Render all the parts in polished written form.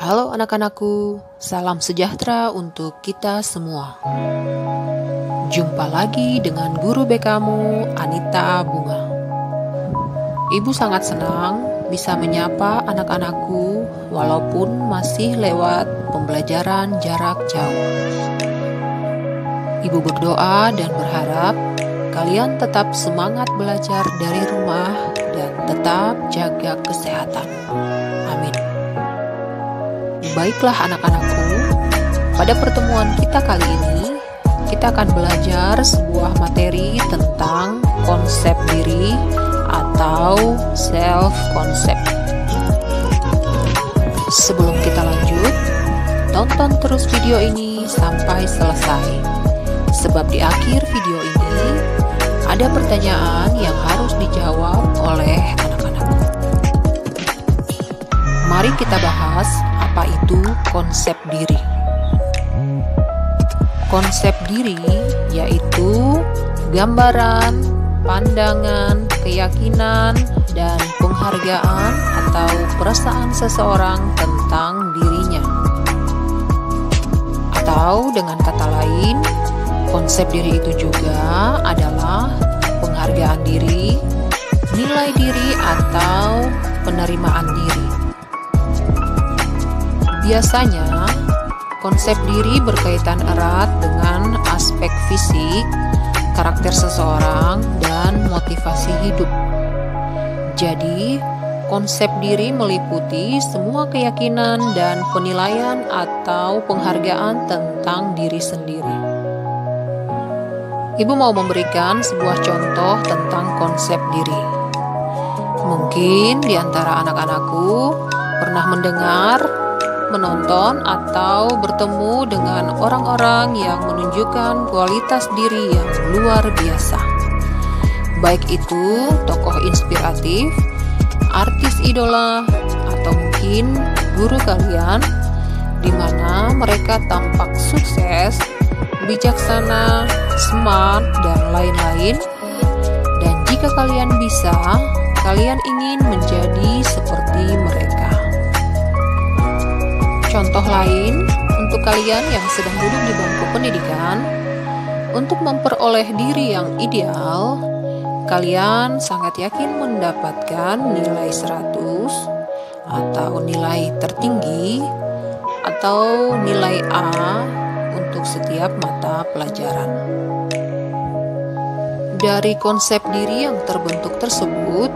Halo anak-anakku, salam sejahtera untuk kita semua. Jumpa lagi dengan guru BK-mu, Anita Bunga. Ibu sangat senang bisa menyapa anak-anakku walaupun masih lewat pembelajaran jarak jauh. Ibu berdoa dan berharap kalian tetap semangat belajar dari rumah dan tetap jaga kesehatan. Amin. Baiklah anak-anakku, pada pertemuan kita kali ini, kita akan belajar sebuah materi tentang konsep diri atau self-concept. Sebelum kita lanjut, tonton terus video ini sampai selesai. Sebab di akhir video ini, ada pertanyaan yang harus dijawab oleh anak-anakku. Mari kita bahas apa itu konsep diri. Konsep diri yaitu gambaran, pandangan, keyakinan, dan penghargaan atau perasaan seseorang tentang dirinya. Atau dengan kata lain, konsep diri itu juga adalah penghargaan diri, nilai diri, atau penerimaan diri. Biasanya, konsep diri berkaitan erat dengan aspek fisik, karakter seseorang, dan motivasi hidup. Jadi, konsep diri meliputi semua keyakinan dan penilaian atau penghargaan tentang diri sendiri. Ibu mau memberikan sebuah contoh tentang konsep diri. Mungkin di antara anak-anakku pernah mendengar, menonton, atau bertemu dengan orang-orang yang menunjukkan kualitas diri yang luar biasa. Baik itu tokoh inspiratif, artis idola, atau mungkin guru kalian, di mana mereka tampak sukses, bijaksana, smart, dan lain-lain. Dan jika kalian bisa, kalian ingin menjadi seperti mereka. Contoh lain untuk kalian yang sedang duduk di bangku pendidikan, untuk memperoleh diri yang ideal, kalian sangat yakin mendapatkan nilai 100 atau nilai tertinggi atau nilai A untuk setiap mata pelajaran. Dari konsep diri yang terbentuk tersebut,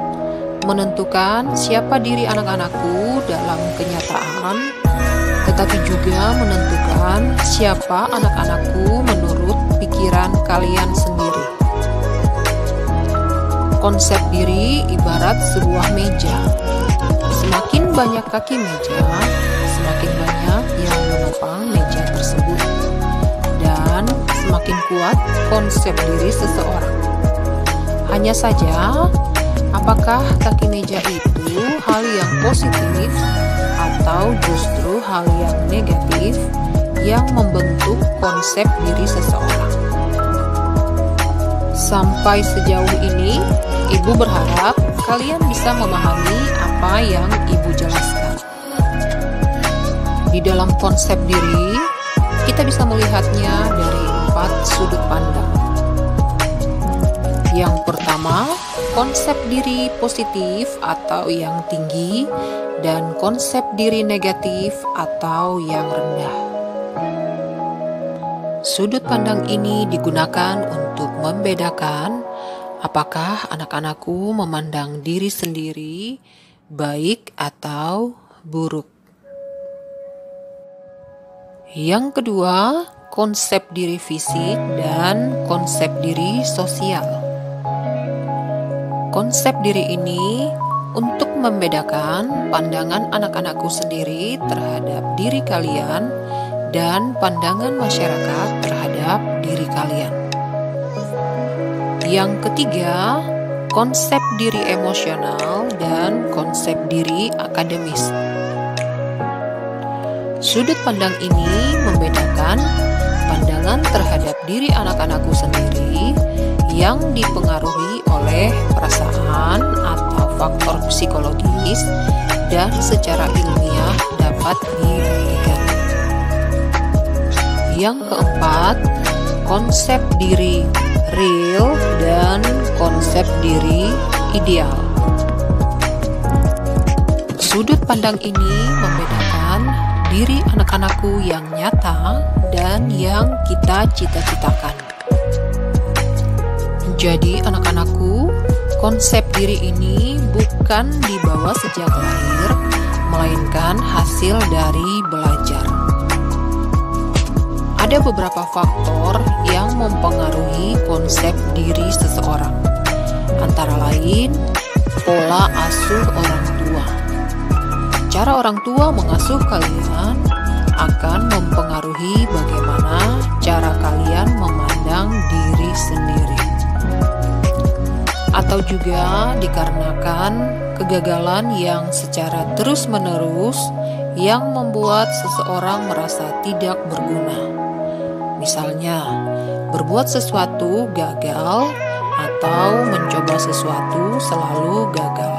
menentukan siapa diri anak-anakku dalam kenyataan, tetapi juga menentukan siapa anak-anakku menurut pikiran kalian sendiri. Konsep diri ibarat sebuah meja. Semakin banyak kaki meja, semakin banyak yang menopang meja tersebut. Dan semakin kuat konsep diri seseorang. Hanya saja, apakah kaki meja itu hal yang positif atau justru hal yang negatif yang membentuk konsep diri seseorang? Sampai sejauh ini, Ibu berharap kalian bisa memahami apa yang Ibu jelaskan. Di dalam konsep diri, kita bisa melihatnya dari 4 sudut pandang. Yang pertama, konsep diri positif atau yang tinggi, dan konsep diri negatif atau yang rendah. Sudut pandang ini digunakan untuk membedakan apakah anak-anakku memandang diri sendiri baik atau buruk. Yang kedua, konsep diri fisik dan konsep diri sosial. Konsep diri ini untuk membedakan pandangan anak-anakku sendiri terhadap diri kalian dan pandangan masyarakat terhadap diri kalian. Yang ketiga, konsep diri emosional dan konsep diri akademis. Sudut pandang ini membedakan pandangan terhadap diri anak-anakku sendiri yang dipengaruhi oleh perasaan atau faktor psikologis dan secara ilmiah dapat dibuktikan. Yang keempat, konsep diri real dan konsep diri ideal. Sudut pandang ini membedakan diri anak-anakku yang nyata dan yang kita cita-citakan. Jadi anak-anakku, konsep diri ini bukan dibawa sejak lahir, melainkan hasil dari belajar. Ada beberapa faktor yang mempengaruhi konsep diri seseorang, antara lain pola asuh orang tua. Cara orang tua mengasuh kalian akan mempengaruhi bagaimana cara kalian memandang diri sendiri. Atau juga dikarenakan kegagalan yang secara terus-menerus yang membuat seseorang merasa tidak berguna. Misalnya, berbuat sesuatu gagal atau mencoba sesuatu selalu gagal.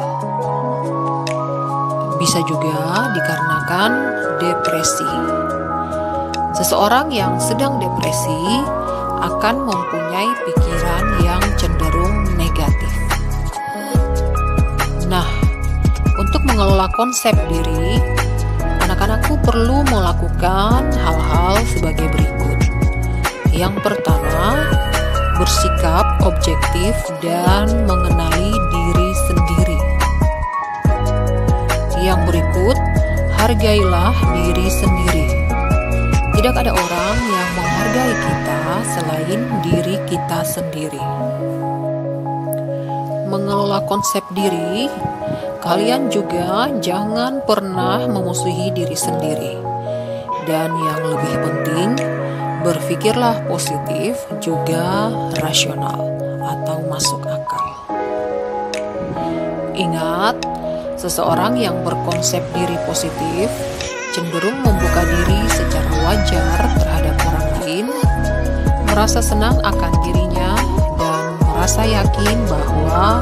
Bisa juga dikarenakan depresi. Seseorang yang sedang depresi akan mempunyai pikiran yang cenderung negatif. Nah, untuk mengelola konsep diri, anak-anakku perlu melakukan hal-hal sebagai berikut. Yang pertama, bersikap objektif dan mengenali diri sendiri. Yang berikut, hargailah diri sendiri. Tidak ada orang yang menghargai kita selain diri kita sendiri. Mengelola konsep diri, kalian juga jangan pernah memusuhi diri sendiri. Dan yang lebih penting, berpikirlah positif juga rasional atau masuk akal. Ingat, seseorang yang berkonsep diri positif cenderung membuka diri secara wajar terhadap orang lain, merasa senang akan dirinya, dan merasa yakin bahwa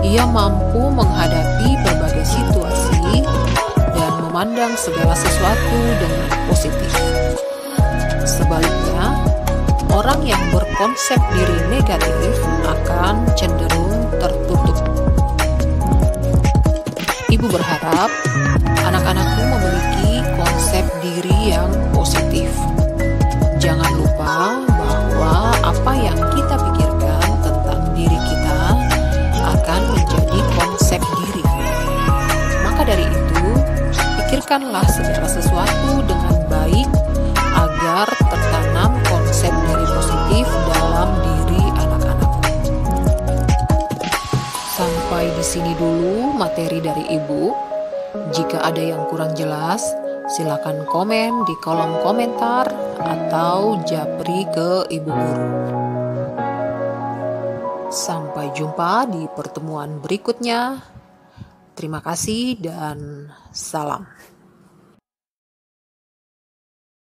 ia mampu menghadapi berbagai situasi dan memandang segala sesuatu dengan positif. Sebaliknya, orang yang berkonsep diri negatif akan cenderung tertutup. Ibu berharap anak-anakku memiliki konsep diri yang positif. Jangan lupa bahwa apa yang kita pikirkan tentang diri kita akan menjadi konsep diri. Maka dari itu, pikirkanlah segala sesuatu dengan baik agar tertanam konsep diri positif dalam diri anak-anakku. Sampai di sini dulu materi dari Ibu. Jika ada yang kurang jelas, silakan komen di kolom komentar atau japri ke Ibu Guru. Sampai jumpa di pertemuan berikutnya. Terima kasih dan salam.